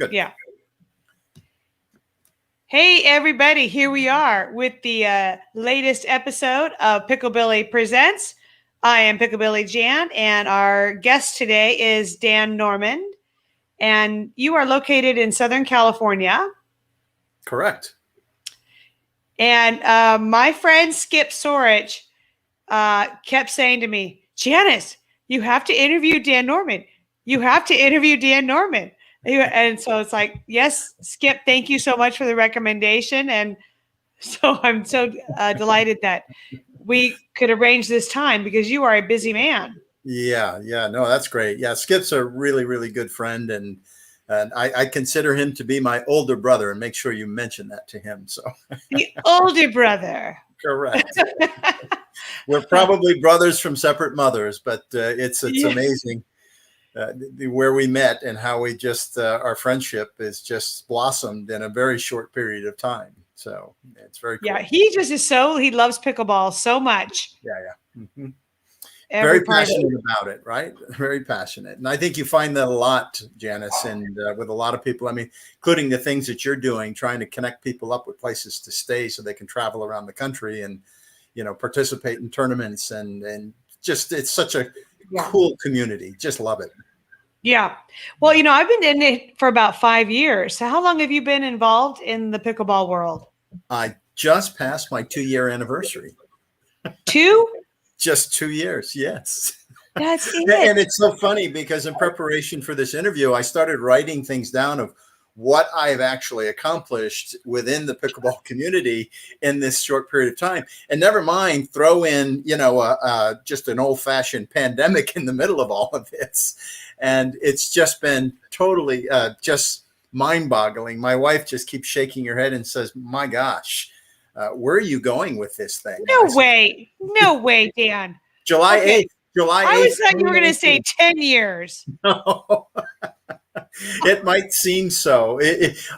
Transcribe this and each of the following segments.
Good. Yeah. Hey, everybody. Here we are with the latest episode of Picklebilly Presents. I am Picklebilly Jan, and our guest today is Dan Normand. And you are located in Southern California. Correct. And my friend Skip Sorich kept saying to me, Janice, you have to interview Dan Normand. You have to interview Dan Normand. And so it's like, yes, Skip, thank you so much for the recommendation. And so I'm so delighted that we could arrange this time because you are a busy man. Yeah. No, that's great. Yeah, Skip's a really, really good friend, and I consider him to be my older brother, and make sure you mention that to him. So The older brother. correct. We're probably brothers from separate mothers, but it's amazing where we met and how we just our friendship is just blossomed in a very short period of time. So it's very cool. Yeah, he just is he loves pickleball so much. Yeah. Mm-hmm. Every Very passionate about it, right? Very passionate. And I think you find that a lot, Janice, and with a lot of people, I mean, including the things that you're doing, trying to connect people up with places to stay so they can travel around the country and, participate in tournaments and just, it's such a cool community. Just love it. Yeah. Well, I've been in it for about 5 years. So how long have you been involved in the pickleball world? I just passed my 2-year anniversary. 2? Just 2 years. Yes. That's it. And it's so funny because in preparation for this interview, I started writing things down of what I've actually accomplished within the pickleball community in this short period of time. And never mind, throw in, just an old-fashioned pandemic in the middle of all of this. And it's just been totally just mind-boggling. My wife just keeps shaking her head and says, my gosh, where are you going with this thing? No way, Dan. July 8th. I was thought you were going to say 10 years. No. It might seem so.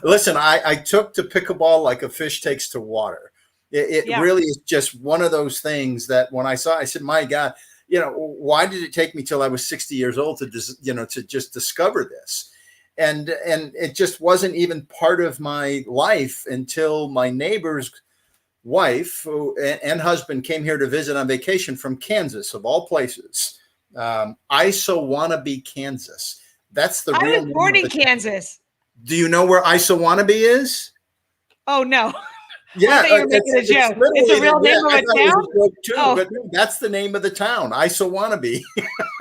Listen, I took to pickleball like a fish takes to water. It really is just one of those things that when I saw, I said, my God, why did it take me till I was 60 years old to just discover this? And it just wasn't even part of my life until my neighbor's wife and husband came here to visit on vacation from Kansas, of all places. Isowannabe, Kansas. That's the real. I was born in Kansas. Do you know where Isowannabe is? Oh no. Yeah, it's a joke. It's a real name of a town. Too, but no, that's the name of the town, Isowannabe.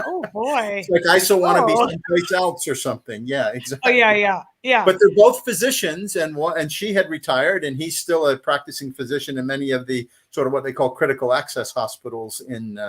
Oh boy, it's like Isowannabe someplace else or something. Yeah, exactly. Oh yeah. But they're both physicians, and she had retired, and he's still a practicing physician in many of the sort of what they call critical access hospitals in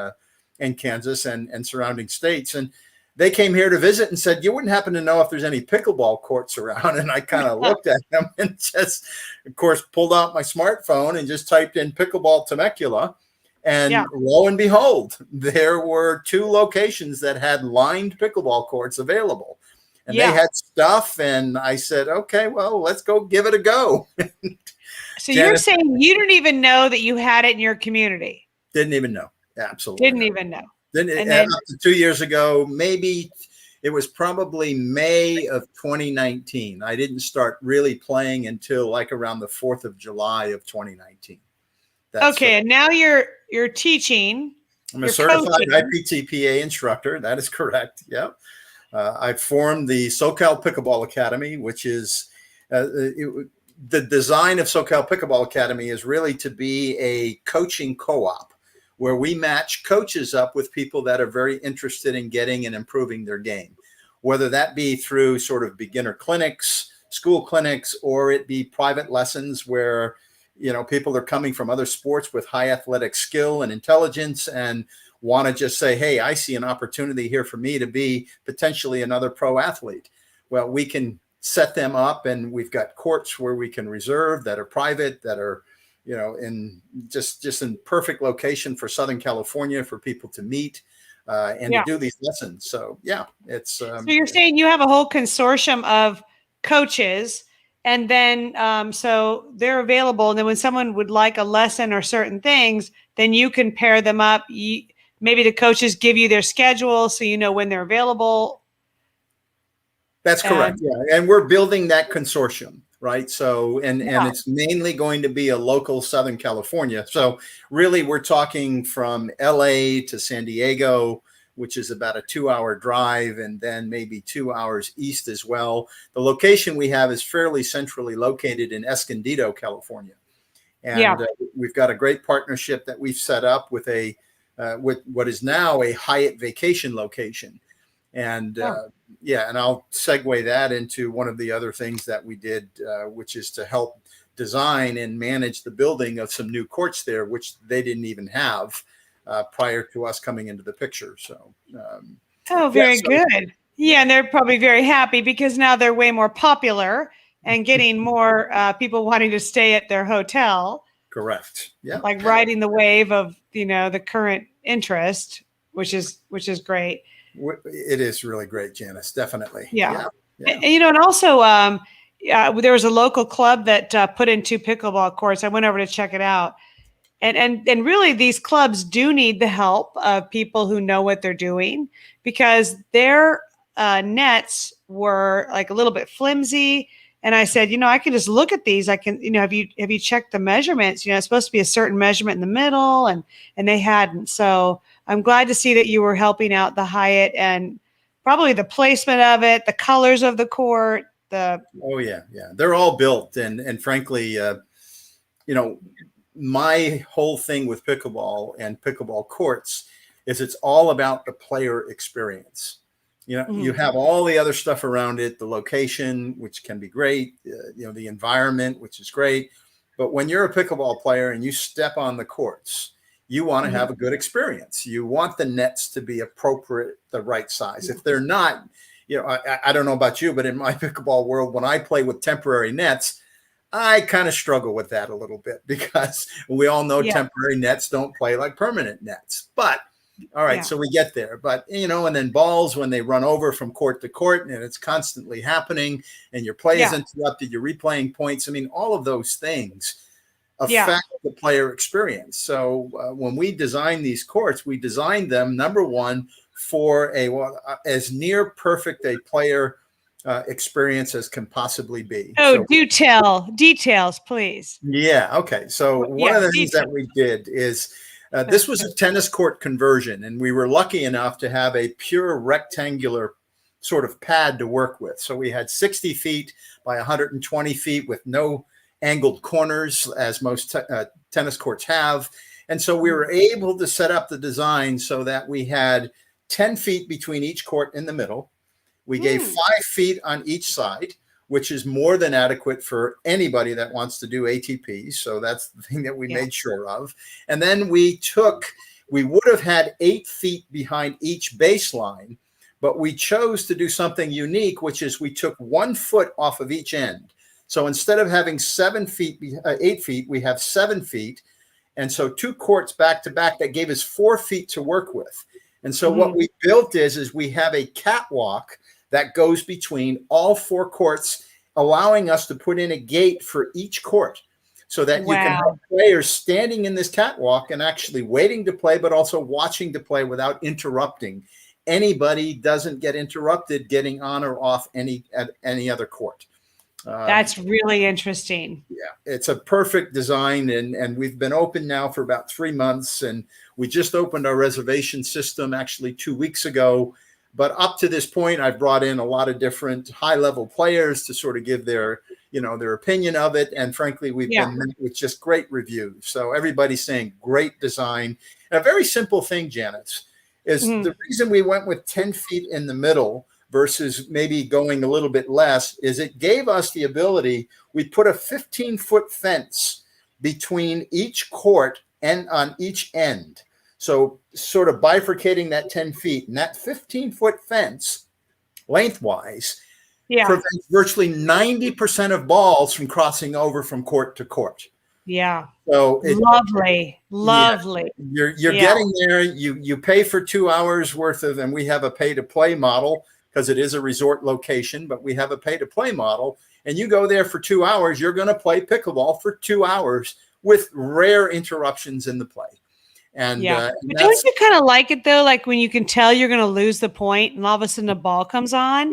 Kansas and surrounding states. And they came here to visit and said, you wouldn't happen to know if there's any pickleball courts around? And I kind of looked at them and just, of course, pulled out my smartphone and just typed in pickleball Temecula. And lo and behold, there were 2 locations that had lined pickleball courts available. And they had stuff. And I said, okay, well, let's go give it a go. So you're saying you didn't even know that you had it in your community? Didn't even know. Absolutely. Didn't even know. Then up to 2 years ago, maybe it was probably May of 2019. I didn't start really playing until like around the 4th of July of 2019. Okay, and now you're teaching. I'm a certified IPTPA instructor. That is correct. Yeah. I formed the SoCal Pickleball Academy, which is the design of SoCal Pickleball Academy is really to be a coaching co-op, where we match coaches up with people that are very interested in getting and improving their game, whether that be through sort of beginner clinics, school clinics, or it be private lessons where, people are coming from other sports with high athletic skill and intelligence and want to just say, hey, I see an opportunity here for me to be potentially another pro athlete. Well, we can set them up, and we've got courts where we can reserve that are private, that are in just in perfect location for Southern California for people to meet and to do these lessons. So it's. So you're saying you have a whole consortium of coaches, and then so they're available. And then when someone would like a lesson or certain things, then you can pair them up. Maybe the coaches give you their schedule so you know when they're available. That's correct. And Yeah. And we're building that consortium, right? So, and yeah, it's mainly going to be a local Southern California. So really we're talking from LA to San Diego, which is about a 2-hour drive, and then maybe 2 hours east as well. The location we have is fairly centrally located in Escondido, California. yeah. And we've got a great partnership that we've set up with with what is now a Hyatt vacation location. And Oh, yeah, and I'll segue that into one of the other things that we did, which is to help design and manage the building of some new courts there, which they didn't even have prior to us coming into the picture. So, oh, yeah, very so good. Yeah, and they're probably very happy because now they're way more popular and getting more people wanting to stay at their hotel, correct. Yeah, like riding the wave of the current interest, which is great. it is really great, Janice. Definitely. Yeah. Yeah, And, yeah. and also, there was a local club that put in 2 pickleball courts. I went over to check it out. And really, these clubs do need the help of people who know what they're doing, because their nets were like a little bit flimsy. And I said, I can just look at these. I can, have you checked the measurements? It's supposed to be a certain measurement in the middle, and they hadn't. So I'm glad to see that you were helping out the Hyatt, and probably the placement of it, the colors of the court, the Oh yeah, yeah. They're all built, and frankly, you know, my whole thing with pickleball and pickleball courts is it's all about the player experience. You Mhm. have all the other stuff around it, the location, which can be great, the environment, which is great. But when you're a pickleball player and you step on the courts, you want to Mhm. have a good experience. You want the nets to be appropriate, the right size. If they're not, I don't know about you, but in my pickleball world, when I play with temporary nets, I kind of struggle with that a little bit because we all know Yeah, temporary nets don't play like permanent nets. But all right, yeah, so we get there. But and then balls, when they run over from court to court and it's constantly happening and your play is yeah, interrupted, you're replaying points. I mean, all of those things yeah. affect the player experience. So when we design these courts, we design them, number one, for as near perfect a player experience as can possibly be. Oh, So do tell details, please. yeah. Okay. So one Yeah, of the things details. that we did is this was a tennis court conversion, and we were lucky enough to have a pure rectangular sort of pad to work with. So we had 60 feet by 120 feet with no angled corners, as most tennis courts have. And so we were able to set up the design so that we had 10 feet between each court in the middle. We gave Mm, 5 feet on each side, which is more than adequate for anybody that wants to do ATP. So that's the thing that we yeah. made sure of. And then we would have had 8 feet behind each baseline, but we chose to do something unique, which is we took 1 foot off of each end. So instead of having 8 feet, we have 7 feet. And so 2 courts back to back, that gave us 4 feet to work with. And so what Mhm. we built is we have a catwalk that goes between all 4 courts, allowing us to put in a gate for each court so that you can have Wow. players standing in this catwalk and actually waiting to play, but also watching to play without interrupting. Anybody doesn't get interrupted getting on or off at any other court. That's really interesting. Yeah, it's a perfect design, and we've been open now for about 3 months, and we just opened our reservation system actually 2 weeks ago. But up to this point, I've brought in a lot of different high-level players to sort of give their opinion of it, and frankly, we've Yeah. been met with just great reviews. So everybody's saying great design. And a very simple thing, Janice, is Mhm. the reason we went with 10 feet in the middle versus maybe going a little bit less is it gave us the ability. We put a 15-foot fence between each court and on each end. So sort of bifurcating that 10 feet, and that 15-foot fence lengthwise Yeah. prevents virtually 90% of balls from crossing over from court to court. Yeah. So Lovely. yeah, Lovely. you're Yeah. getting there. You pay for 2 hours worth of, and we have a pay to play model because it is a resort location, but we have a pay to play model. And you go there for 2 hours, you're going to play pickleball for 2 hours with rare interruptions in the play. And, Yeah. and But don't that's you kind of like it though? Like when you can tell you're going to lose the point and all of a sudden the ball comes on,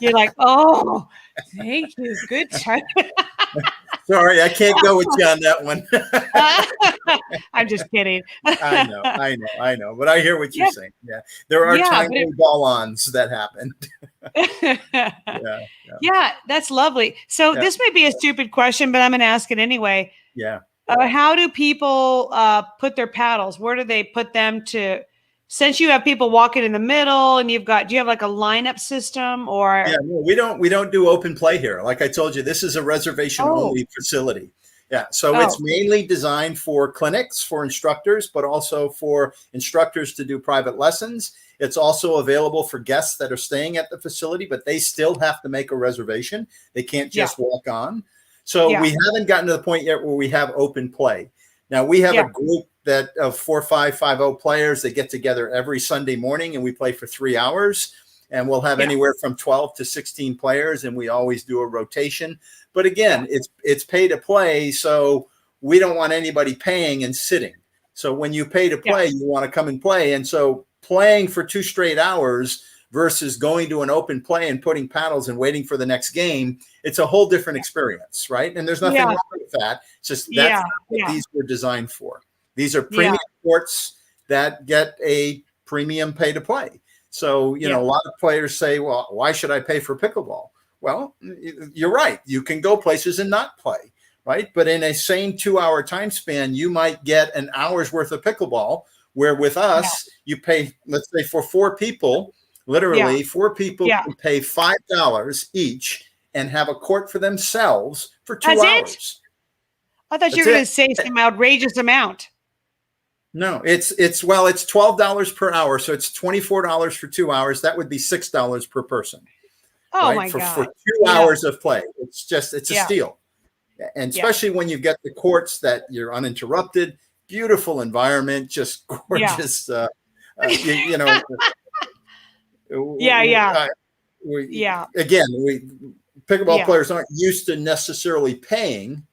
you're like, oh, thank you. Good try. sorry, I can't go with you on that one. I'm just kidding. I know, but I hear what you're Yeah. saying. Yeah, there are Yeah. timely ball-ons that happen. Yeah, yeah, Yeah, that's lovely. So yeah, this may be a stupid question, but I'm going to ask it anyway. yeah. How do people put their paddles? Where do they put them to? Since you have people walking in the middle, and do you have like a lineup system Yeah, or? no, we don't do open play here. Like I told you, this is a reservation Oh, only facility. Yeah, so it's oh, mainly designed for clinics for instructors, but also for instructors to do private lessons. It's also available for guests that are staying at the facility, but they still have to make a reservation. They can't yeah, just walk on. So yeah, we haven't gotten to the point yet where we have open play. Now we have a yeah, group that of 4-5-5-0 players that get together every Sunday morning and we play for 3 hours. And we'll have yeah, anywhere from 12 to 16 players, and we always do a rotation. But yeah, again, it's pay to play, so we don't want anybody paying and sitting. So when you pay to yeah, play, you want to come and play. And so playing for 2 straight hours versus going to an open play and putting paddles and waiting for the next game, it's a whole different experience, right? And there's nothing yeah, wrong with that. It's just that's yeah, not what yeah, these were designed for. These are yeah, premium sports that get a premium pay to play. So, yeah, a lot of players say, well, why should I pay for pickleball? Well, you're right. You can go places and not play, right? But in a same 2-hour time span, you might get an hour's worth of pickleball, where with yeah, us, you pay, let's say for 4 people, yeah. literally 4 people Yeah. can pay $5 each and have a court for themselves for two That's it. hours. I thought you That's were going it. to say some outrageous amount. No, it's $12 per hour, so it's $24 for 2 hours. That would be $6 per person, Oh right? my For God. two Yeah. hours of play. It's a Yeah. steal. And Yeah. especially when you get the courts that you're uninterrupted, beautiful environment, just Yeah. gorgeous. You, you know, Yeah. Yeah. we, Yeah. again, we pickleball Yeah. players aren't used to necessarily paying.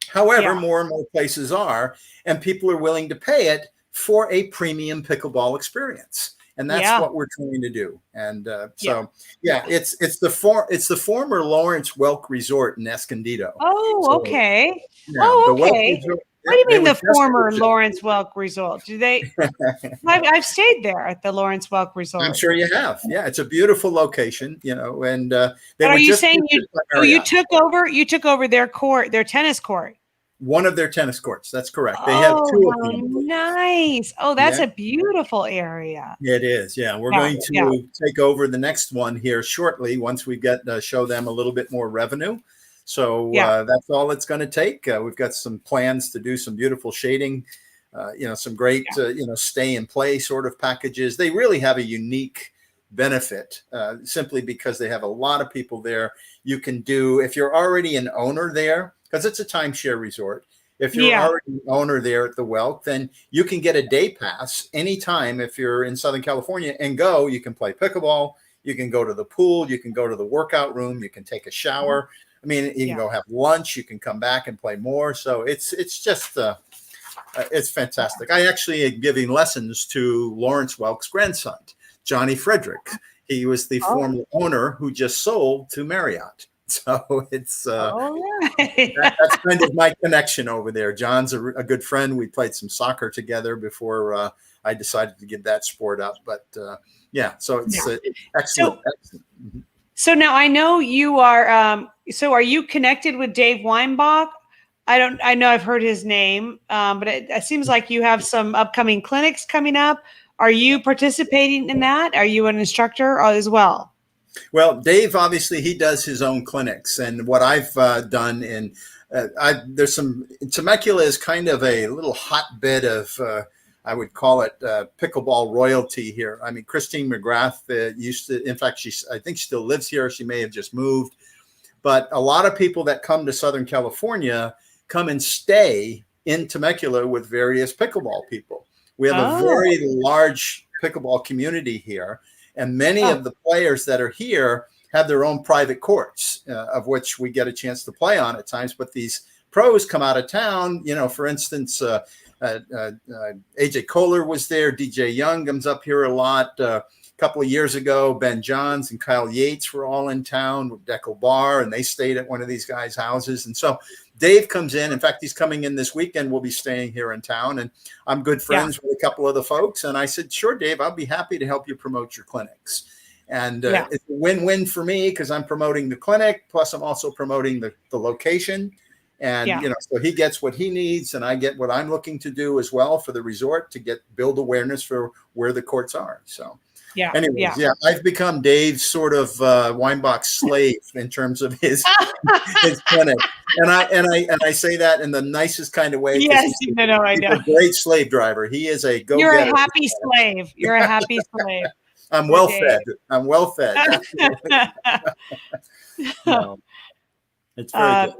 However, Yeah. more and more places are, and people are willing to pay it for a premium pickleball experience. And that's Yeah. what we're trying to do. And Yeah. yeah, it's the former Lawrence Welk Resort in Escondido. Oh, So okay. yeah, Oh, the Welk okay. Resort. What Yeah, do you they mean were the just former purchased. Lawrence Welk Resort? Do they? I've stayed there at the Lawrence Welk I'm Resort. sure you have. Yeah, it's a beautiful location, and they And are were you just saying purchased by you Marriott. took over their court, their tennis court? One of their tennis courts. That's correct. They have Oh, two of how them, I believe. nice. Oh, that's Yeah. a beautiful area. It is, yeah. We're Yeah. going Yeah. to take over the next one here shortly once we get show them a little bit more revenue. So Yeah. that's all it's going to take. We've got some plans to do some beautiful shading, some great, Yeah. stay and play sort of packages. They really have a unique benefit simply because they have a lot of people there. You can do, if you're already an owner there, because it's a timeshare resort. If you're Yeah. already an owner there at the Welk, then you can get a day pass anytime if you're in Southern California and go. You can play pickleball. You can go to the pool. You can go to the workout room. You can take a shower. I mean, you can Yeah. go have lunch. You can come back and play more. So it's just it's fantastic. I actually am giving lessons to Lawrence Welk's grandson, Johnny Frederick. He was the Oh, former owner who just sold to Marriott. So it's all right. that's kind of my connection over there. John's a good friend. We played some soccer together before I decided to give that sport up. But yeah, so it's Yeah. excellent. Excellent. Mhm. So now I know you are. So are you connected with Dave Weinbach? I know I've heard his name, but it seems like you have some upcoming clinics coming up. Are you participating in that? Are you an instructor as well? Well, Dave, obviously, he does his own clinics. And what I've done there's Temecula is kind of a little hotbed of, I would call it pickleball royalty here. I mean, Christine McGrath used to, in fact, I think she still lives here. She may have just moved. But a lot of people that come to Southern California come and stay in Temecula with various pickleball people. We have a very large pickleball community here. And many of the players that are here have their own private courts, of which we get a chance to play on at times. But these pros come out of town. For instance, AJ Kohler was there. DJ Young comes up here a lot. A couple of years ago, Ben Johns and Kyle Yates were all in town with Deco Bar, and they stayed at one of these guys' houses. And so Dave comes in. In fact, he's coming in this weekend. We'll be staying here in town, and I'm good friends with a couple of the folks. And I said, sure, Dave, I'll be happy to help you promote your clinics. And it's a win-win for me because I'm promoting the clinic, plus I'm also promoting the location. And, so he gets what he needs, and I get what I'm looking to do as well for the resort to build awareness for where the courts are. So, I've become Dave's sort of Weinbach slave in terms of his clinic. And I say that in the nicest kind of way. Yes, I know. He's a great slave driver. He is a go-getter. You're a happy slave. You're a happy slave. I'm well fed. I'm well fed. No, it's very good.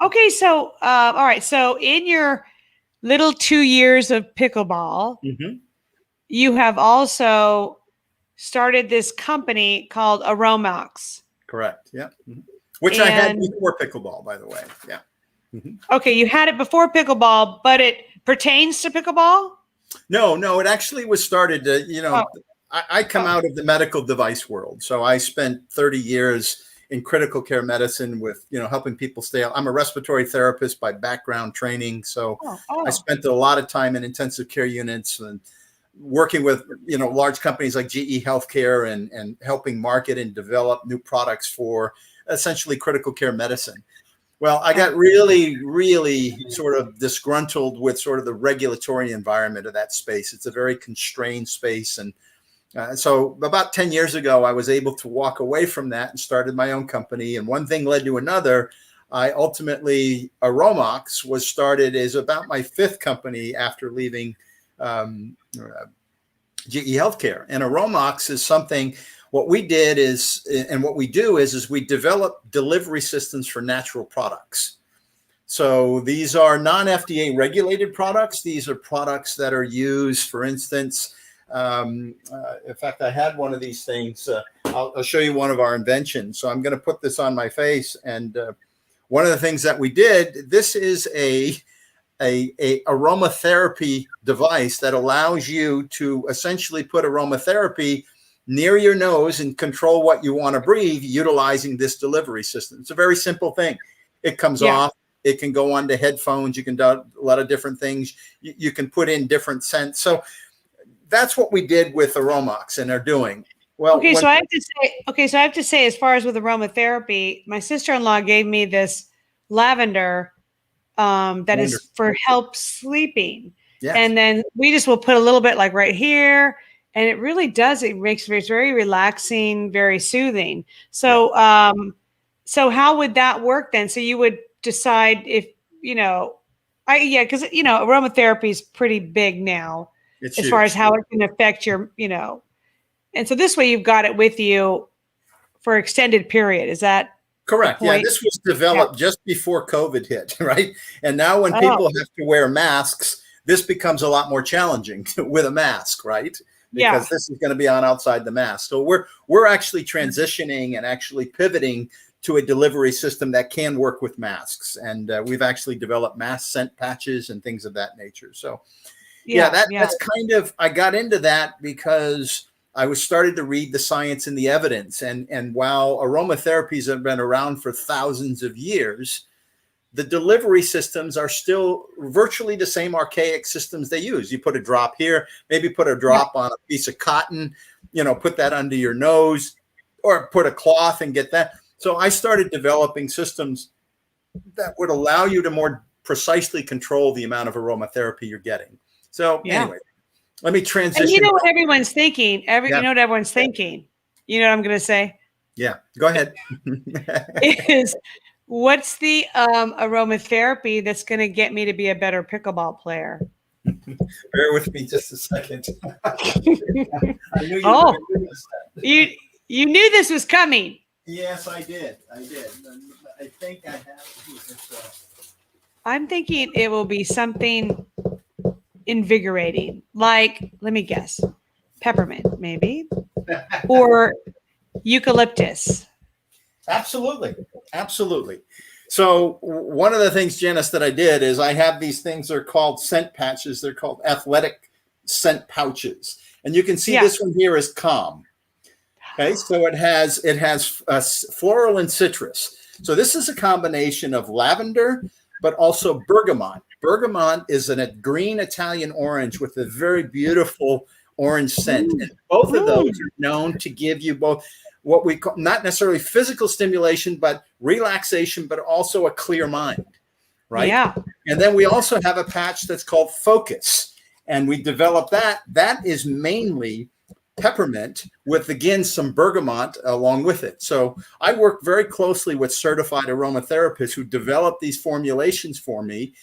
Okay, so all right. So in your little 2 years of pickleball, you have also started this company called Aromox. Correct. Yeah. Which I had before pickleball, by the way. Yeah. Okay, you had it before pickleball, but it pertains to pickleball? No. It actually was started. I come out of the medical device world, so I spent 30 years in critical care medicine with, helping people stay out. I'm a respiratory therapist by background training. So I spent a lot of time in intensive care units and working with, large companies like GE Healthcare and helping market and develop new products for essentially critical care medicine. Well, I got really, really sort of disgruntled with sort of the regulatory environment of that space. It's a very constrained space. And so about 10 years ago, I was able to walk away from that and started my own company. And one thing led to another. Aromox was started as about my fifth company after leaving GE Healthcare. And Aromox is something, what we did is, and what we do is we develop delivery systems for natural products. So these are non-FDA regulated products. These are products that are used, for instance, in fact, I had one of these things. I'll show you one of our inventions. So I'm going to put this on my face. And one of the things that we did, this is a aromatherapy device that allows you to essentially put aromatherapy near your nose and control what you want to breathe utilizing this delivery system. It's a very simple thing. It comes off. It can go onto headphones. You can do a lot of different things. You can put in different scents. So that's what we did with Aromox and are doing. Well, so I have to say, as far as with aromatherapy, my sister-in-law gave me this lavender that is for help sleeping. Yes. And then we just will put a little bit like right here, and it really does. It's very relaxing, very soothing. So, so how would that work then? So you would decide if, because, aromatherapy is pretty big now. It's as far as how it can affect your, and so this way you've got it with you for extended period. Is that correct? Yeah, this was developed just before COVID hit, right? And now when people have to wear masks, this becomes a lot more challenging with a mask, right? Because this is going to be on outside the mask. So we're actually transitioning and actually pivoting to a delivery system that can work with masks. And we've actually developed mask scent patches and things of that nature. So that's kind of, I got into that because I was starting to read the science and the evidence. And while aromatherapies have been around for thousands of years, the delivery systems are still virtually the same archaic systems they use. You put a drop here, maybe put a drop on a piece of cotton, put that under your nose, or put a cloth and get that. So I started developing systems that would allow you to more precisely control the amount of aromatherapy you're getting. So anyway, let me transition. And you know what everyone's thinking? You know what everyone's thinking? You know what I'm going to say? Yeah, go ahead. Is what's the aromatherapy that's going to get me to be a better pickleball player? Bear with me just a second. I knew you knew this was coming. Yes, I did. I think I have. I'm thinking it will be something invigorating, like, let me guess, peppermint, maybe, or eucalyptus. Absolutely. So one of the things, Janice, that I did is I have these things. They're called scent patches. They're called athletic scent pouches, and you can see this one here is Calm. Okay, so it has floral and citrus. So this is a combination of lavender, but also bergamot. Bergamot is a green Italian orange with a very beautiful orange scent. And both of those are known to give you both what we call not necessarily physical stimulation, but relaxation, but also a clear mind, right? Yeah. And then we also have a patch that's called Focus. And we developed that. That is mainly peppermint with, again, some bergamot along with it. So I work very closely with certified aromatherapists who develop these formulations for me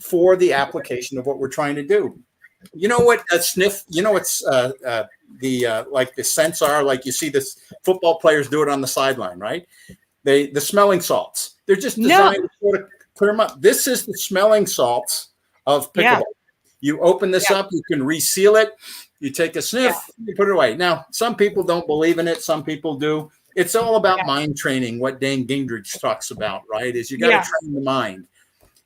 for the application of what we're trying to do. You know what a sniff, you know, it's like the scents are, like you see this football players do it on the sideline, right? The smelling salts, they're just designed to sort of clear them up. This is the smelling salts of pickleball. Yeah. You open this up, you can reseal it. You take a sniff, you put it away. Now, some people don't believe in it. Some people do. It's all about mind training, what Dan Gingrich talks about, right? Is you got to train the mind.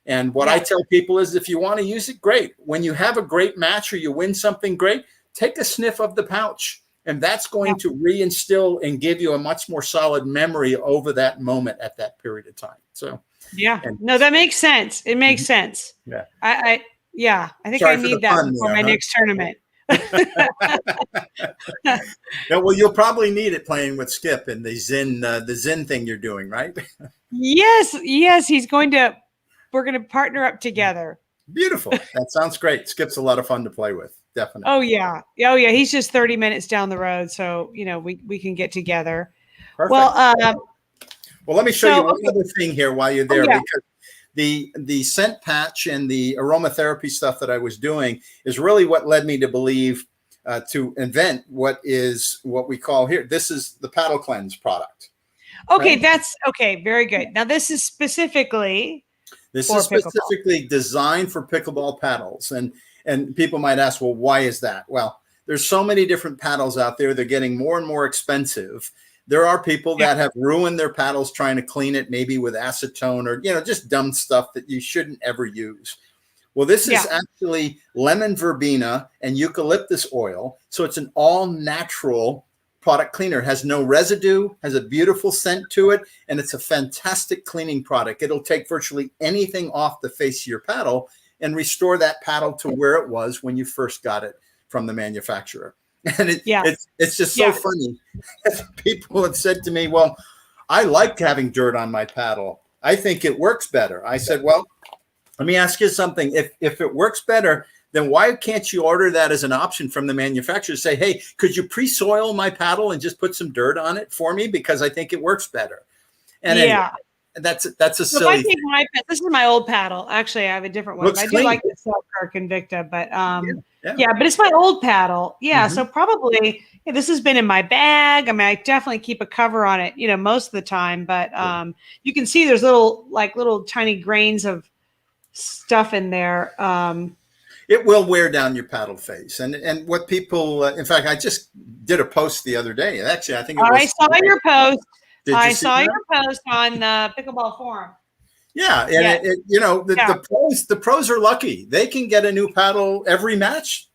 And what I tell people is if you want to use it, great. When you have a great match or you win something great, take a sniff of the pouch. And that's going to reinstill and give you a much more solid memory over that moment at that period of time. So, no, that makes sense. It makes sense. Yeah. I think I need that for my next tournament. Well, you'll probably need it playing with Skip and the Zen thing you're doing, right? Yes. We're going to partner up together. Beautiful. That sounds great. Skip's a lot of fun to play with. Definitely. Oh yeah. He's just 30 minutes down the road. So, we can get together. Perfect. Well, let me show you one other thing here while you're there, because the scent patch and the aromatherapy stuff that I was doing is really what led me to believe to invent what we call here. This is the Paddle Cleanse product. Okay, right? That's okay. Very good. Now this is specifically designed for pickleball paddles, and people might ask, well, why is that? Well, there's so many different paddles out there. They're getting more and more expensive. There are people that have ruined their paddles trying to clean it, maybe with acetone or, just dumb stuff that you shouldn't ever use. Well, this is actually lemon verbena and eucalyptus oil. So it's an all natural product cleaner. It has no residue, has a beautiful scent to it, and it's a fantastic cleaning product. It'll take virtually anything off the face of your paddle and restore that paddle to where it was when you first got it from the manufacturer. And it's just so funny. People have said to me, well, I like having dirt on my paddle. I think it works better. I said, well, let me ask you something. If it works better, then why can't you order that as an option from the manufacturer? Say, hey, could you pre-soil my paddle and just put some dirt on it for me? Because I think it works better. And anyway, that's a silly. If I take this is my old paddle. Actually, I have a different one. I do like the Selkirk Invicta, but but it's my old paddle. Yeah, so probably this has been in my bag. I mean, I definitely keep a cover on it, most of the time. But you can see there's little tiny grains of stuff in there. It will wear down your paddle face, and what people. In fact, I just did a post the other day. Actually, I think I saw your post. I saw your post on the Pickleball Forum. Yeah, and the pros are lucky. They can get a new paddle every match,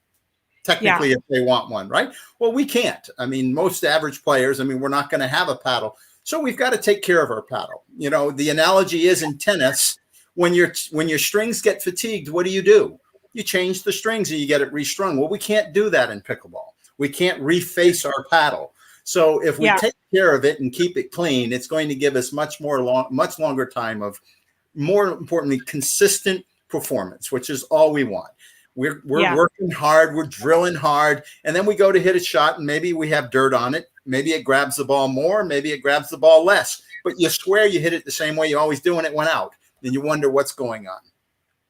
technically, if they want one, right? Well, we can't. I mean, most average players, we're not going to have a paddle. So we've got to take care of our paddle. The analogy is in tennis, when your strings get fatigued, what do? You change the strings and you get it restrung. Well, we can't do that in pickleball. We can't reface our paddle. So if we take care of it and keep it clean, it's going to give us much longer time of, more importantly, consistent performance, which is all we want. We're working hard, we're drilling hard, and then we go to hit a shot and maybe we have dirt on it. Maybe it grabs the ball more, maybe it grabs the ball less, but you swear you hit it the same way you always do when it went out. Then you wonder what's going on.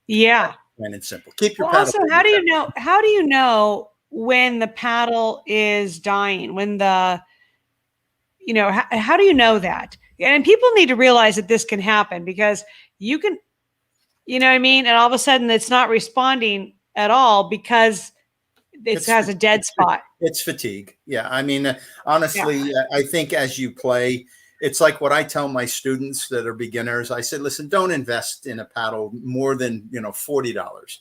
Yeah. Plain and simple. Keep your paddle. Also, how do you know when the paddle is dying? When how do you know that? And people need to realize that this can happen, because you can, and all of a sudden it's not responding at all because it has a dead spot. It's fatigue. Yeah. Honestly, I think as you play, it's like what I tell my students that are beginners. I said, listen, don't invest in a paddle more than, $40.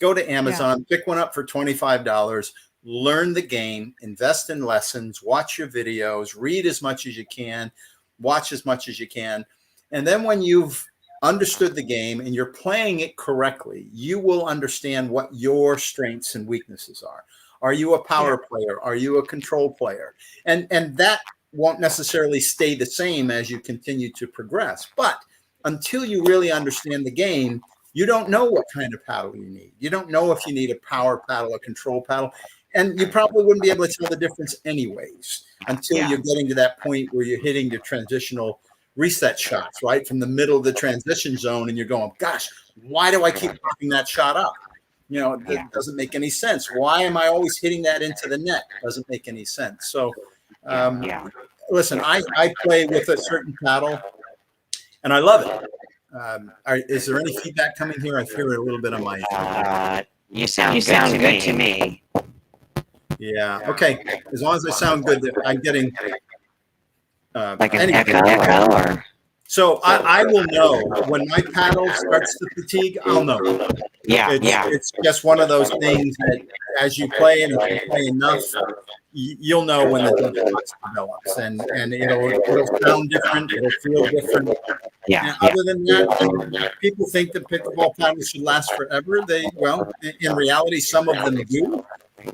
Go to Amazon, pick one up for $25, learn the game, invest in lessons, watch your videos, read as much as you can, watch as much as you can. And then when you've understood the game and you're playing it correctly, you will understand what your strengths and weaknesses are. Are you a power player? Are you a control player? And that won't necessarily stay the same as you continue to progress. But until you really understand the game, you don't know what kind of paddle you need. You don't know if you need a power paddle, a control paddle, and you probably wouldn't be able to tell the difference anyways until you're getting to that point where you're hitting your transitional reset shots, right? From the middle of the transition zone, and you're going, gosh, why do I keep popping that shot up? That doesn't make any sense. Why am I always hitting that into the net? Doesn't make any sense. So, listen, I play with a certain paddle, and I love it. Is there any feedback coming here? I hear it a little bit on my. You sound good to me. Yeah. Okay. As long as I sound good, I'm getting Like an echo or. So I will know when my paddle starts to fatigue. I'll know. It's just one of those things that as you play and if you play enough, you'll know when the difference develops, and it'll sound different, it'll feel different. Yeah. And other than that, people think that pickleball paddles should last forever. In reality, some of them do.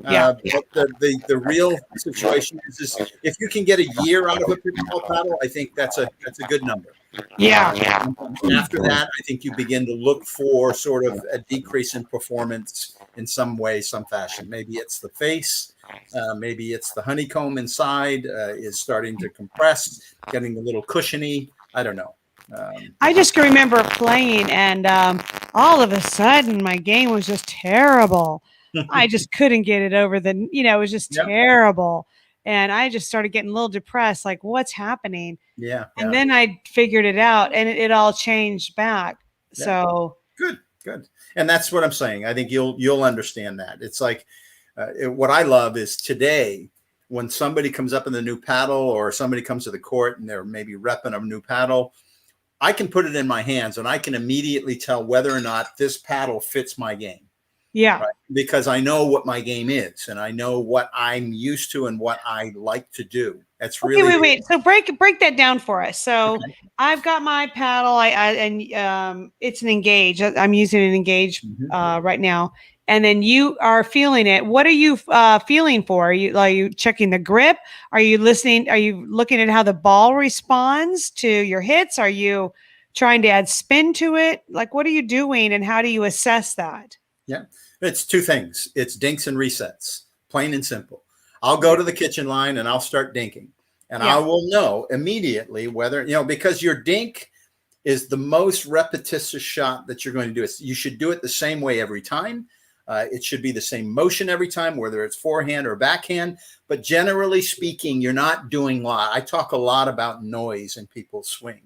But the real situation is if you can get a year out of a pickleball paddle, I think that's a good number. After that, I think you begin to look for sort of a decrease in performance in some way, some fashion. Maybe it's the face, maybe it's the honeycomb inside is starting to compress, getting a little cushiony. I don't know. I just can remember playing, and all of a sudden, my game was just terrible. I just couldn't get it over it was just terrible. And I just started getting a little depressed, like, what's happening? And then I figured it out, and it all changed back. So good. And that's what I'm saying. I think you'll understand that. It's like what I love is today when somebody comes up in the new paddle or somebody comes to the court and they're maybe repping a new paddle, I can put it in my hands and I can immediately tell whether or not this paddle fits my game. Right? Because I know what my game is and I know what I'm used to and what I like to do. That's really wait. So break that down for us. So I've got my paddle, it's an Engage. I'm using an Engage right now. And then you are feeling it. What are you feeling for? Are you checking the grip? Are you listening? Are you looking at how the ball responds to your hits? Are you trying to add spin to it? Like, what are you doing and how do you assess that? Yeah, it's two things. It's dinks and resets, plain and simple. I'll go to the kitchen line and I'll start dinking. And I will know immediately whether, because your dink is the most repetitious shot that you're going to do. You should do it the same way every time. It should be the same motion every time, whether it's forehand or backhand. But generally speaking, you're not doing a lot. I talk a lot about noise in people's swing.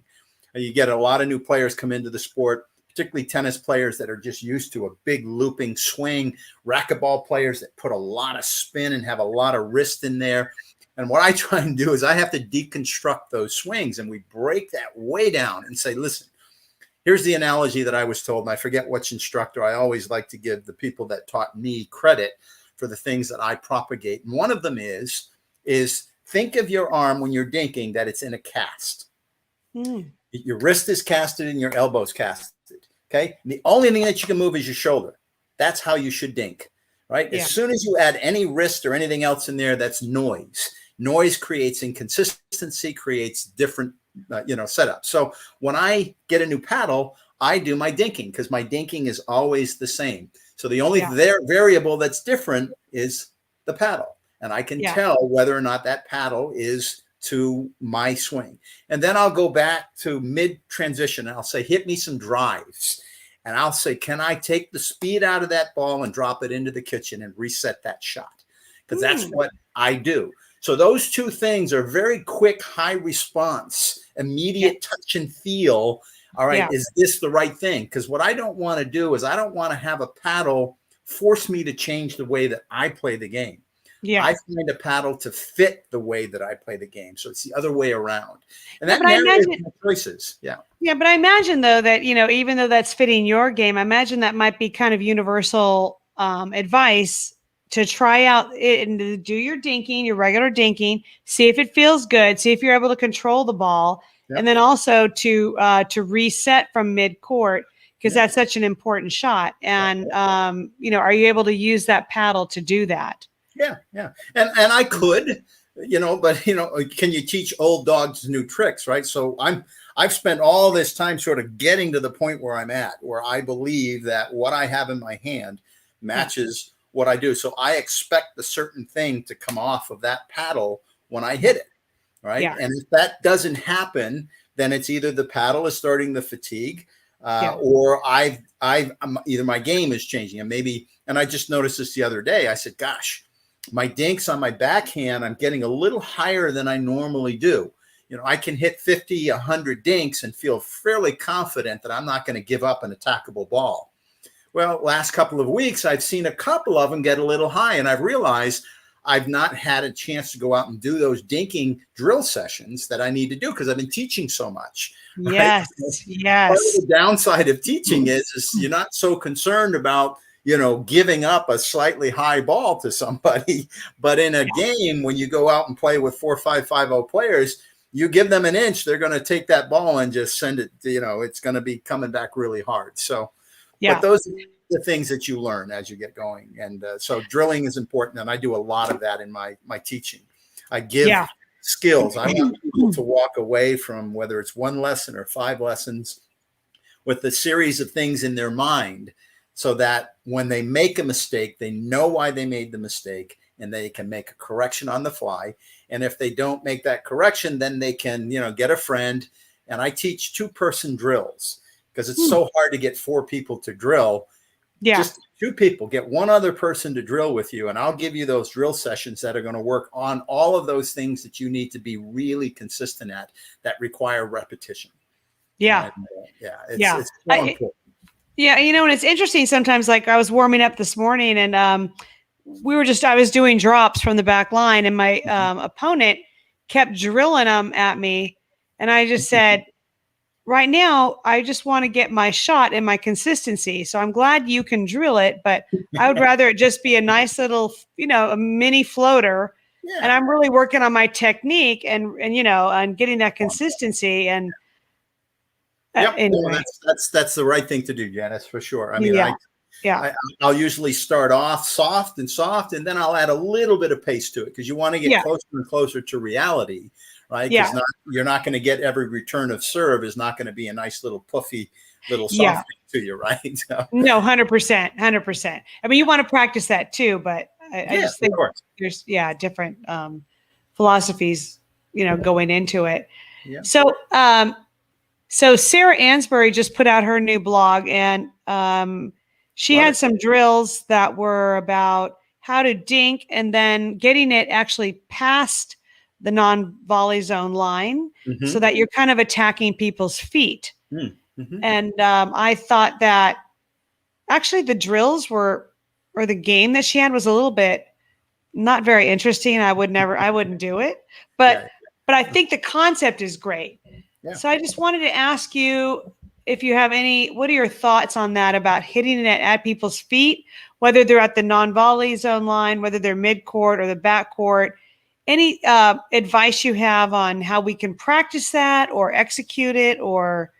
You get a lot of new players come into the sport, particularly tennis players that are just used to a big looping swing, racquetball players that put a lot of spin and have a lot of wrist in there. And what I try and do is I have to deconstruct those swings, and we break that way down and say, listen, here's the analogy that I was told, and I forget which instructor. I always like to give the people that taught me credit for the things that I propagate. And one of them is think of your arm when you're dinking that it's in a cast. Your wrist is casted and your elbow's casted. Okay. And the only thing that you can move is your shoulder. That's how you should dink, right? As soon as you add any wrist or anything else in there, that's noise. Noise creates inconsistency, creates different, setup. So when I get a new paddle, I do my dinking because my dinking is always the same. So the only variable that's different is the paddle. And I can tell whether or not that paddle is to my swing. And then I'll go back to mid transition and I'll say, hit me some drives. And I'll say, can I take the speed out of that ball and drop it into the kitchen and reset that shot? Because that's what I do. So those two things are very quick, high response, immediate touch and feel. All right. Is this the right thing? Because what I don't want to do is I don't want to have a paddle force me to change the way that I play the game. Yeah. I find a paddle to fit the way that I play the game. So it's the other way around. And Yeah, that but I narrows imagine, my choices. Yeah. yeah, but I imagine though that, even though that's fitting your game, I imagine that might be kind of universal advice to try out it and to do your dinking, your regular dinking, see if it feels good, see if you're able to control the ball, Yep. and then also to reset from mid court because Yep. that's such an important shot. And are you able to use that paddle to do that? Yeah, yeah. And I could, but can you teach old dogs new tricks, right? So I've spent all this time sort of getting to the point where I'm at, where I believe that what I have in my hand matches what I do. So I expect a certain thing to come off of that paddle when I hit it, right? Yeah. And if that doesn't happen, then it's either the paddle is starting to fatigue, or either my game is changing. And I just noticed this the other day. I said, gosh, my dinks on my backhand, I'm getting a little higher than I normally do. I can hit 50, 100 dinks and feel fairly confident that I'm not going to give up an attackable ball. Well, last couple of weeks, I've seen a couple of them get a little high, and I've realized I've not had a chance to go out and do those dinking drill sessions that I need to do because I've been teaching so much. Right? Yes, yes. Part of the downside of teaching is you're not so concerned about giving up a slightly high ball to somebody. But in a game, when you go out and play with 4-5-5-0 players, you give them an inch, they're going to take that ball and just send it, it's going to be coming back really hard. So, but those are the things that you learn as you get going. And so drilling is important. And I do a lot of that in my teaching. I give skills. I want people to walk away from, whether it's one lesson or 5 lessons, with a series of things in their mind, so that when they make a mistake, they know why they made the mistake and they can make a correction on the fly. And if they don't make that correction, then they can, get a friend. And I teach 2-person drills because it's so hard to get 4 people to drill. Yeah. Just 2 people, get one other person to drill with you. And I'll give you those drill sessions that are going to work on all of those things that you need to be really consistent at that require repetition. Yeah. And, it's so important. Yeah, and it's interesting sometimes, like I was warming up this morning and I was doing drops from the back line and my opponent kept drilling them at me. And I just said, right now, I just want to get my shot and my consistency. So I'm glad you can drill it, but I would rather it just be a nice little, a mini floater. Yeah. And I'm really working on my technique and getting that consistency and anyway. That's the right thing to do, Janice, for sure. I mean, I'll usually start off soft, and then I'll add a little bit of pace to it because you want to get closer and closer to reality, right? Because you're not going to get every return of serve is not going to be a nice little puffy little soft thing to you, right? So. No, 100%. I mean, you want to practice that too, but I just think there's different philosophies, going into it. Yeah. So Sarah Ansbury just put out her new blog, and she had some drills that were about how to dink and then getting it actually past the non-volley zone line so that you're kind of attacking people's feet. And I thought that actually the drills or the game that she had was a little bit not very interesting. I wouldn't do it, but I think the concept is great. Yeah. So I just wanted to ask you if you have what are your thoughts on that about hitting it at people's feet, whether they're at the non-volley zone line, whether they're mid-court or the backcourt, any advice you have on how we can practice that or execute it or.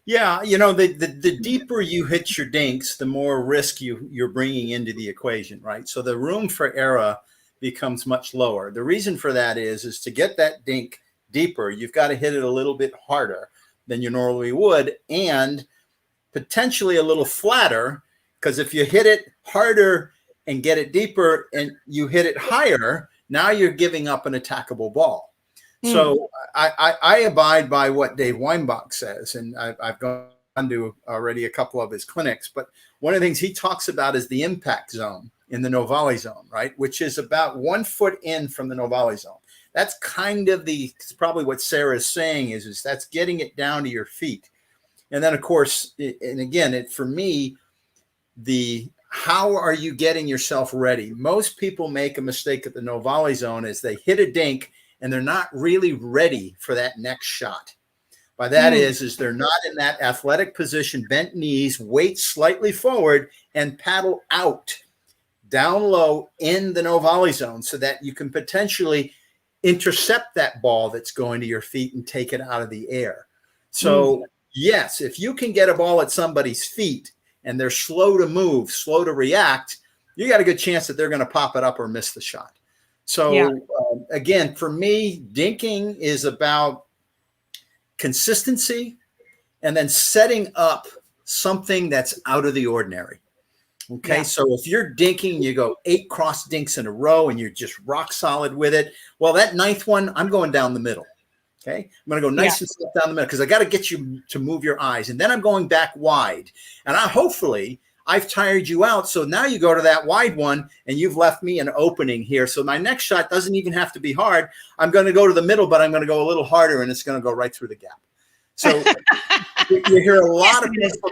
Yeah, the deeper you hit your dinks, the more risk you're bringing into the equation, right? So the room for error becomes much lower. The reason for that is to get that dink deeper, you've got to hit it a little bit harder than you normally would, and potentially a little flatter, because if you hit it harder and get it deeper and you hit it higher, now you're giving up an attackable ball. So I abide by what Dave Weinbach says, and I've gone to already a couple of his clinics, but one of the things he talks about is the impact zone in the no volley zone, right? Which is about 1 foot in from the no volley zone. That's kind of probably what Sarah's saying is that's getting it down to your feet. And then of course, and again, for me, how are you getting yourself ready? Most people make a mistake at the no volley zone is they hit a dink and they're not really ready for that next shot. By that is they're not in that athletic position, bent knees, weight slightly forward, and paddle out down low in the no volley zone so that you can potentially intercept that ball that's going to your feet and take it out of the air. So yes, if you can get a ball at somebody's feet and they're slow to move, slow to react, you got a good chance that they're going to pop it up or miss the shot. So again, for me, dinking is about consistency and then setting up something that's out of the ordinary. Okay. So if you're dinking, you go 8 cross dinks in a row and you're just rock solid with it. Well, that 9th one, I'm going down the middle. Okay. I'm going to go nice and slow down the middle because I got to get you to move your eyes. And then I'm going back wide. And hopefully I've tired you out. So now you go to that wide one and you've left me an opening here. So my next shot doesn't even have to be hard. I'm going to go to the middle, but I'm going to go a little harder and it's going to go right through the gap. So you hear a lot of people,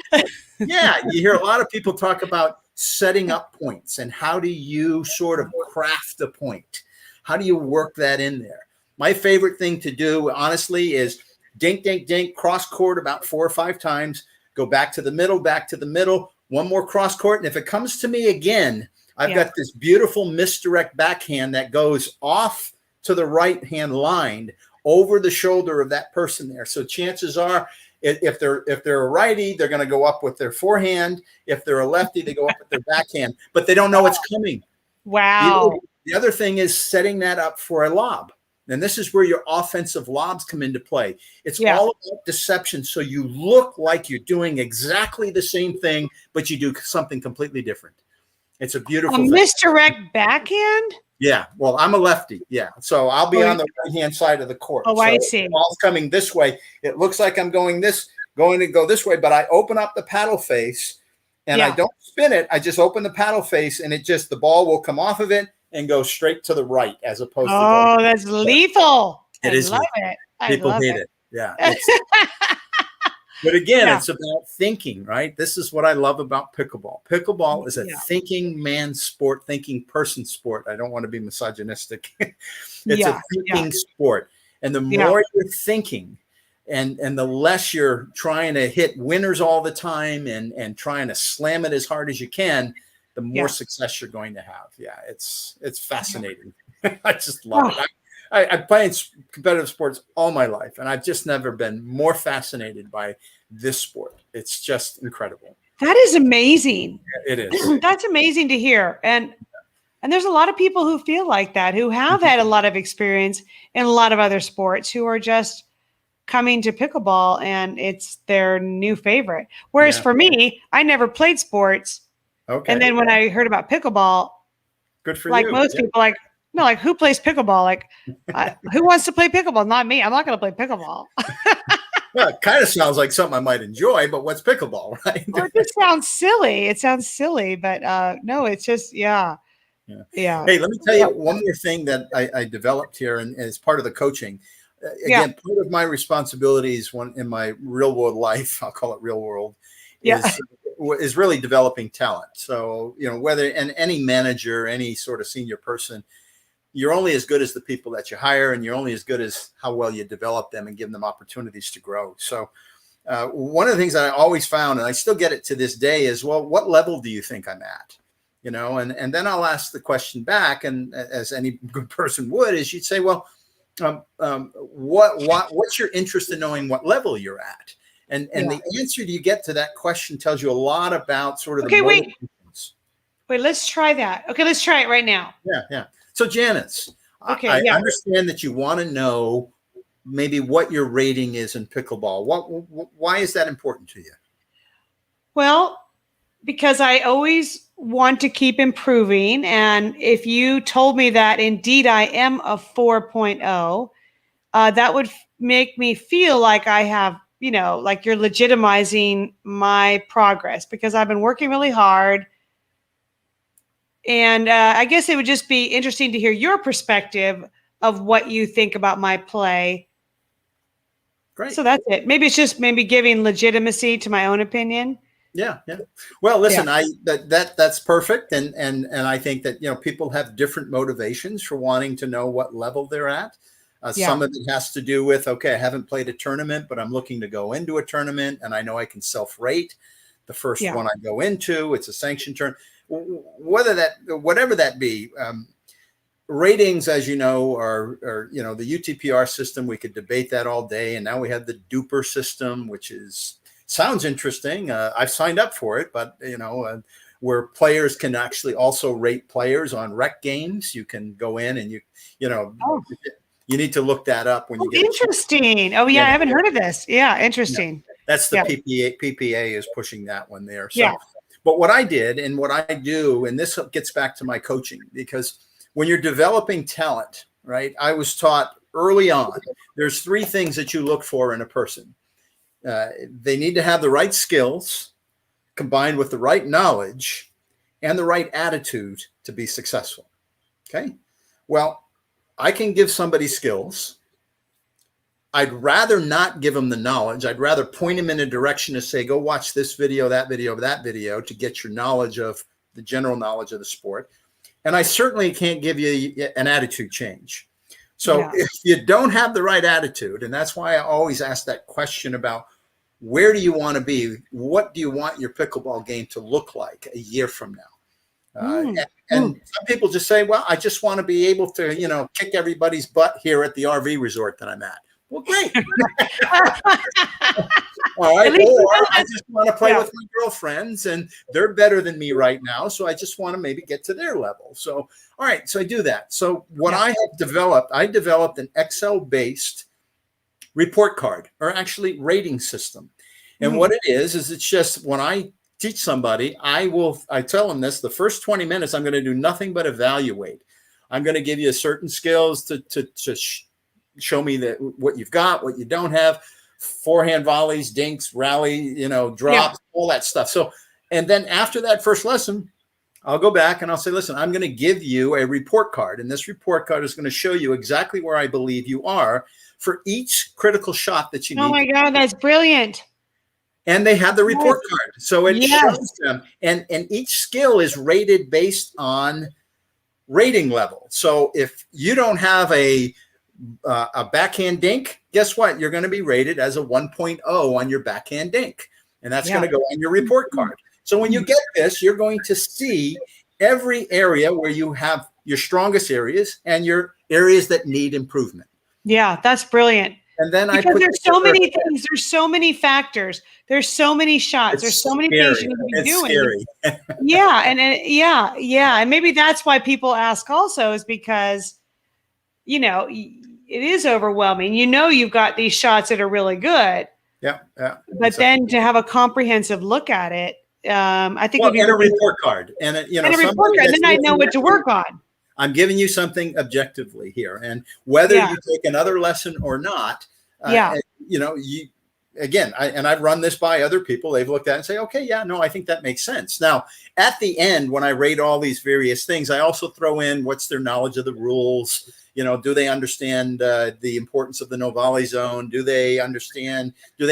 you hear a lot of people talk about setting up points and how do you sort of craft a point? How do you work that in there? My favorite thing to do, honestly, is dink, dink, dink, cross court about 4 or 5 times, go back to the middle, one more cross court. And if it comes to me again, I've got this beautiful misdirect backhand that goes off to the right hand line over the shoulder of that person there. So chances are, if they're a righty, they're going to go up with their forehand. If they're a lefty, they go up with their backhand, but they don't know it's coming. Wow. The other thing is setting that up for a lob. And this is where your offensive lobs come into play. It's all about deception. So you look like you're doing exactly the same thing, but you do something completely different. It's a beautiful thing. Misdirect backhand? Yeah. Well, I'm a lefty. Yeah. So I'll be on the right-hand side of the court. Oh, so I see. The ball's coming this way. It looks like I'm going to go this way, but I open up the paddle face and I don't spin it. I just open the paddle face and the ball will come off of it and go straight to the right as opposed to going that's lethal. It is. Love it. People hate it. Yeah. But again, it's about thinking, right? This is what I love about pickleball. Pickleball is a thinking man sport, thinking person sport. I don't want to be misogynistic. It's a thinking sport. And the more you're thinking and the less you're trying to hit winners all the time and trying to slam it as hard as you can, the more success you're going to have. Yeah, it's fascinating. I just love it. I've played competitive sports all my life, and I've just never been more fascinated by this sport. It's just incredible. That is amazing. It is. That's amazing to hear. And there's a lot of people who feel like that, who have had a lot of experience in a lot of other sports, who are just coming to pickleball and it's their new favorite. Whereas for me, I never played sports. Okay. And then when I heard about pickleball, good for like you. Most people, who plays pickleball? Like, who wants to play pickleball? Not me. I'm not going to play pickleball. Well, it kind of sounds like something I might enjoy, but what's pickleball, right? Well, it just sounds silly. It sounds silly, but no, it's just, yeah. Hey, let me tell you one more thing that I developed here and as part of the coaching. Again, part of my responsibilities in my real world life, I'll call it real world, is really developing talent. So, whether any manager, any sort of senior person, you're only as good as the people that you hire, and you're only as good as how well you develop them and give them opportunities to grow. So one of the things that I always found, and I still get it to this day, is, well, what level do you think I'm at? And then I'll ask the question back, and as any good person would, is you'd say, well, what's your interest in knowing what level you're at? And the answer you get to that question tells you a lot about sort of the motivations. Wait, let's try that. Okay, let's try it right now. Yeah. So Janice, I understand that you want to know maybe what your rating is in pickleball. Why is that important to you? Well, because I always want to keep improving. And if you told me that indeed I am a 4.0, that would make me feel like I have, like you're legitimizing my progress because I've been working really hard. And I guess it would just be interesting to hear your perspective of what you think about my play. Great. So that's it. Maybe it's just giving legitimacy to my own opinion. Yeah, yeah. Well, listen, that's perfect, and I think that people have different motivations for wanting to know what level they're at. Some of it has to do with, okay, I haven't played a tournament, but I'm looking to go into a tournament, and I know I can self-rate the first one I go into. It's a sanctioned turn, whatever that be. Ratings, as you know, are the UTPR system. We could debate that all day, and now we have the Duper system, which sounds interesting. I've signed up for it, but where players can actually also rate players on rec games. You can go in and you need to look that up when you get interesting. Oh yeah, I haven't heard of this. Yeah, interesting. That's the PPA is pushing that one there. So, but what I did and what I do, and this gets back to my coaching, because when you're developing talent, right? I was taught early on, there's 3 things that you look for in a person. They need to have the right skills combined with the right knowledge and the right attitude to be successful. Okay. Well, I can give somebody skills. I'd rather not give them the knowledge. I'd rather point them in a direction to say, go watch this video, that video to get your knowledge of the general knowledge of the sport. And I certainly can't give you an attitude change. So if you don't have the right attitude, and that's why I always ask that question about where do you want to be? What do you want your pickleball game to look like a year from now? And some people just say, well, I just want to be able to, kick everybody's butt here at the RV resort that I'm at. Well, great. All right. Or I just want to play with my girlfriends and they're better than me right now. So I just want to maybe get to their level. So, all right. So I do that. So what I developed an Excel-based report card, or actually rating system. And what it is it's just when I teach somebody, I tell them this, the first 20 minutes, I'm going to do nothing but evaluate. I'm going to give you certain skills to show me what you've got, what you don't have, forehand volleys, dinks, rally, drops, all that stuff. So, and then after that first lesson, I'll go back and I'll say, listen, I'm going to give you a report card. And this report card is going to show you exactly where I believe you are for each critical shot that you need. Oh my God, that's brilliant. And they have the report card. So it shows them. And each skill is rated based on rating level. So if you don't have a backhand dink, guess what? You're going to be rated as a 1.0 on your backhand dink. And that's going to go on your report card. So when you get this, you're going to see every area where you have your strongest areas and your areas that need improvement. Yeah, that's brilliant. And then because there's so many things, there's so many factors, there's so many shots, there's so many things you need to be doing. Scary. And maybe that's why people ask also, is because it is overwhelming. You've got these shots that are really good. Yeah. But then to have a comprehensive look at it, I think and a report card, and a report card, and then I know what to work on. I'm giving you something objectively here, and whether you take another lesson or not, I've run this by other people. They've looked at it and say, okay, I think that makes sense. Now, at the end, when I rate all these various things, I also throw in what's their knowledge of the rules. Do they understand the importance of the no volley zone? Do they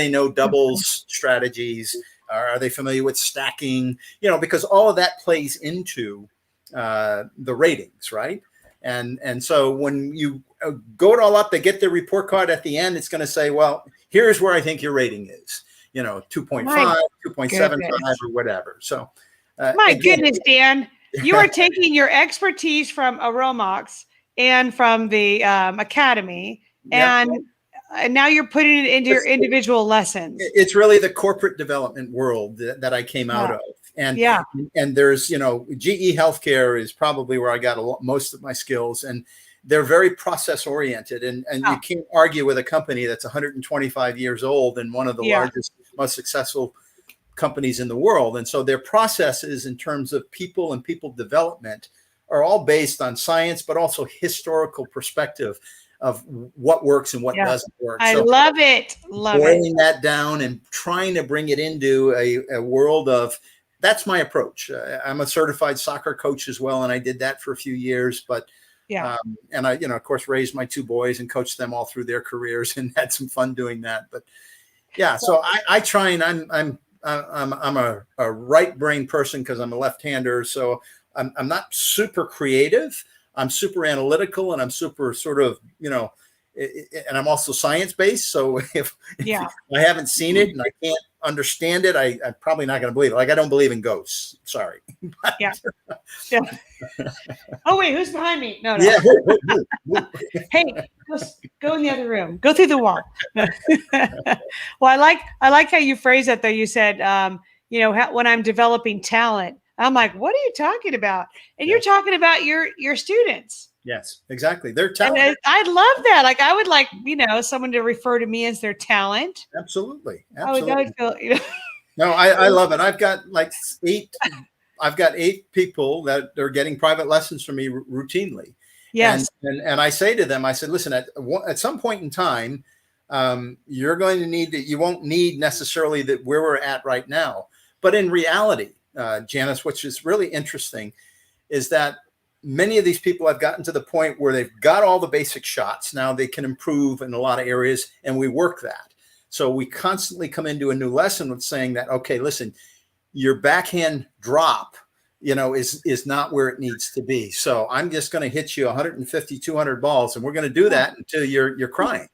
know doubles strategies? Are they familiar with stacking? Because all of that plays into the ratings, right? And so when you go it all up, they get the report card at the end, it's going to say, well, here's where I think your rating is, 2.5, 2.75 or whatever. So goodness, Dan, you are taking your expertise from Aromox and from the Academy, and now you're putting it into your individual lessons. It's really the corporate development world that I came out of. And there's, GE Healthcare is probably where I got most of my skills, and they're very process oriented. And you can't argue with a company that's 125 years old and one of the largest, most successful companies in the world. And so their processes in terms of people and people development are all based on science, but also historical perspective of what works and what doesn't work. I love it. Boiling that down and trying to bring it into a world of, that's my approach. I'm a certified soccer coach as well, and I did that for a few years. But and I, of course, raised my 2 boys and coached them all through their careers and had some fun doing that. But so I try, and I'm I'm a right brain person because I'm a left-hander. So I'm not super creative. I'm super analytical, and I'm super sort of, and I'm also science-based. So if I haven't seen it and I can't understand it, I'm probably not going to believe it. Like, I don't believe in ghosts. Sorry. Yeah. Oh, wait, who's behind me? No. Yeah. Hey, go in the other room. Go through the wall. Well, I like how you phrase that, though. You said, when I'm developing talent, I'm like, what are you talking about? And you're talking about your students. Yes, exactly. They're And talented. I love that. Like, I would like, someone to refer to me as their talent. Absolutely. I would feel, No, I love it. I've got eight people that are getting private lessons from me routinely. Yes. And I say to them, I said, listen, at some point in time, you're going to need that. You won't need necessarily that where we're at right now. But in reality, Janice, which is really interesting, is that many of these people have gotten to the point where they've got all the basic shots. Now they can improve in a lot of areas, and we work that. So we constantly come into a new lesson with saying that, okay, listen, your backhand drop, is not where it needs to be. So I'm just going to hit you 150, 200 balls, and we're going to do that until you're crying.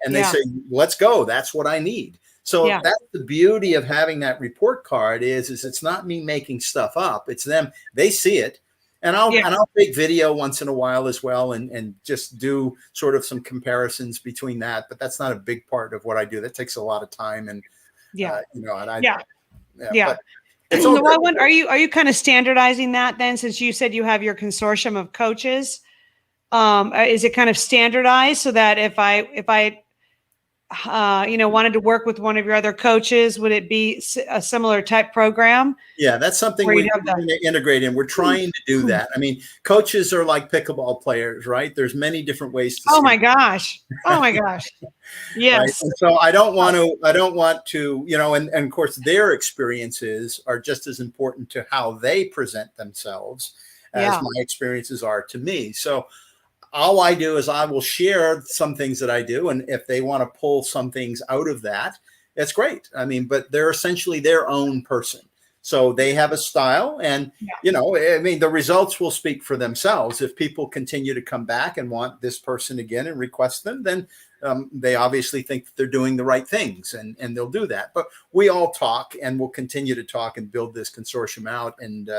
And they say, let's go. That's what I need. So that's the beauty of having that report card is it's not me making stuff up. It's them. They see it. And I'll take video once in a while as well, and just do sort of some comparisons between that. But that's not a big part of what I do. That takes a lot of time, and But it's all good. Are you kind of standardizing that then? Since you said you have your consortium of coaches, is it kind of standardized so that if I wanted to work with one of your other coaches, would it be a similar type program? Yeah, that's something we're going to integrate in. We're trying to do that. I mean, coaches are like pickleball players, right? There's many different ways to. Oh my gosh. Yes. Right? And so I don't want to, and of course their experiences are just as important to how they present themselves as my experiences are to me. So all I do is I will share some things that I do. And if they want to pull some things out of that, that's great. I mean, but they're essentially their own person. So they have a style, and, the results will speak for themselves. If people continue to come back and want this person again and request them, then they obviously think that they're doing the right things, and they'll do that. But we all talk, and we'll continue to talk and build this consortium out. And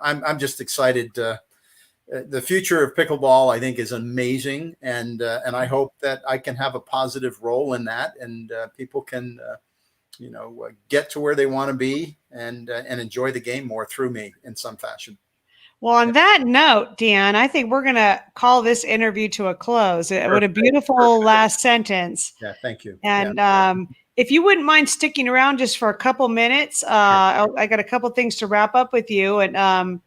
I'm just excited. The future of pickleball, I think, is amazing, and I hope that I can have a positive role in that, and people can, get to where they want to be and enjoy the game more through me in some fashion. Well, on that note, Dan, I think we're going to call this interview to a close. What a beautiful last sentence. Yeah, thank you. And if you wouldn't mind sticking around just for a couple minutes, I got a couple things to wrap up with you, and.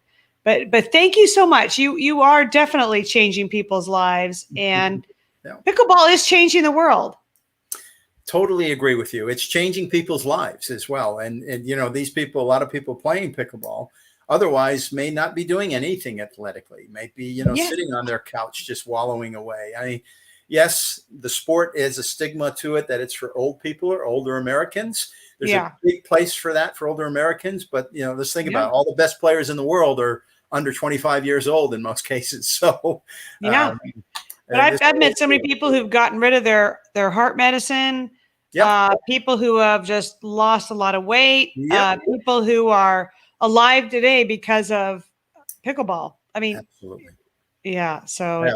But thank you so much. You are definitely changing people's lives, and pickleball is changing the world. Totally agree with you. It's changing people's lives as well. And these people, a lot of people playing pickleball otherwise may not be doing anything athletically, may be, sitting on their couch, just wallowing away. I mean, yes, the sport is a stigma to it that it's for old people or older Americans. There's a big place for that for older Americans. But, let's think about it. All the best players in the world are under 25 years old in most cases. So, but I've met so many people who've gotten rid of their heart medicine, people who have just lost a lot of weight, people who are alive today because of pickleball. I mean, absolutely. Yeah. So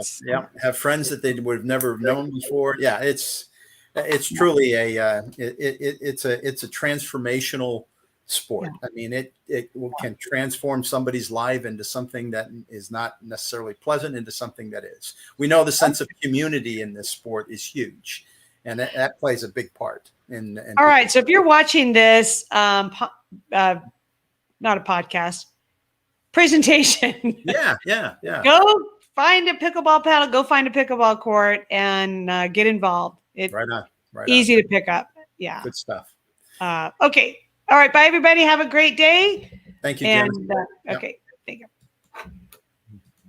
have friends that they would have never known before. Yeah. It's truly it's a transformational sport. I mean, it can transform somebody's life into something that is not necessarily pleasant into something that is. We know the sense of community in this sport is huge, and that plays a big part. All right. So if you're watching this, not a podcast, presentation. Yeah. Go find a pickleball paddle, go find a pickleball court, and get involved. Right on. Easy to pick up. Yeah. Good stuff. Okay. All right. Bye, everybody. Have a great day. Thank you, Janice. Okay. Thank you.